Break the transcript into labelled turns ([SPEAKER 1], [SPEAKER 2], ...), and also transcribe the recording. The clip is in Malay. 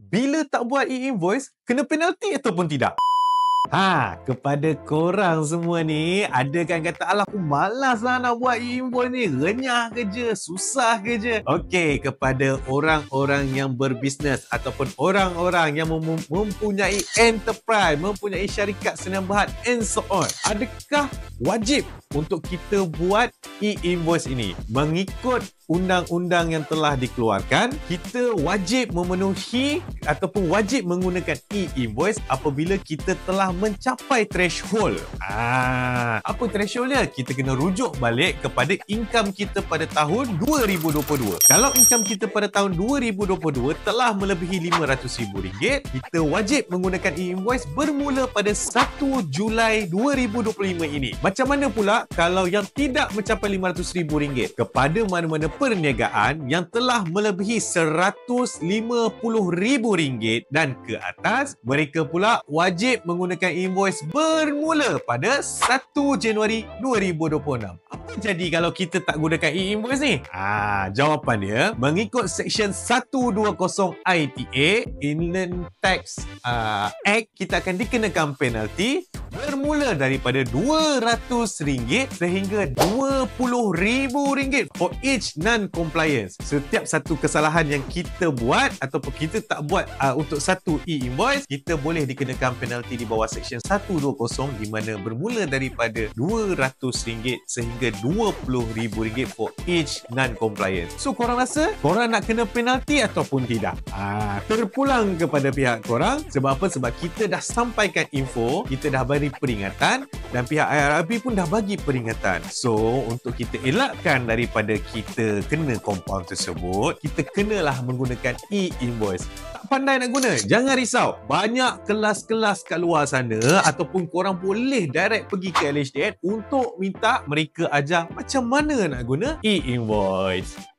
[SPEAKER 1] bila tak buat e-invoice, kena penalti ataupun tidak? Kepada korang semua ni, ada kan kata, alah aku malas lah nak buat e-invoice ni, renyah kerja, susah kerja. Okey, kepada orang-orang yang berbisnes ataupun orang-orang yang mempunyai enterprise, mempunyai syarikat senang berhad and so on, adakah wajib untuk kita buat e-invoice ini? Mengikut undang-undang yang telah dikeluarkan, kita wajib memenuhi ataupun wajib menggunakan e-invoice apabila kita telah mencapai threshold. Apa thresholdnya? Kita kena rujuk balik kepada income kita pada tahun 2022. Kalau income kita pada tahun 2022 telah melebihi RM500,000, kita wajib menggunakan e-invoice bermula pada 1 Julai 2025 ini. Macam mana pula kalau yang tidak mencapai RM500,000? Kepada mana-mana perniagaan yang telah melebihi RM150,000 dan ke atas, mereka pula wajib menggunakan invoice bermula pada 1 Januari 2026. Apa jadi kalau kita tak gunakan e-invoice ni? Jawapan dia, mengikut Seksyen 120 ITA, Inland Tax Act, kita akan dikenakan penalti bermula daripada RM200 sehingga RM20,000 for each non-compliance. Setiap satu kesalahan yang kita buat ataupun kita tak buat untuk satu e-invoice, kita boleh dikenakan penalti di bawah Seksyen 120 di mana bermula daripada RM200 sehingga RM20,000 for each non-compliance. So korang rasa korang nak kena penalti ataupun tidak? Terpulang kepada pihak korang. Sebab apa? Sebab kita dah sampaikan info, kita dah beri peringatan dan pihak IRB pun dah bagi peringatan. So untuk kita elakkan daripada kita kena compound tersebut, kita kenalah menggunakan e-invoice. Tak pandai nak guna? Jangan risau. Banyak kelas-kelas kat luar sana ataupun korang boleh direct pergi ke LHDN untuk minta mereka ajar macam mana nak guna e-invoice.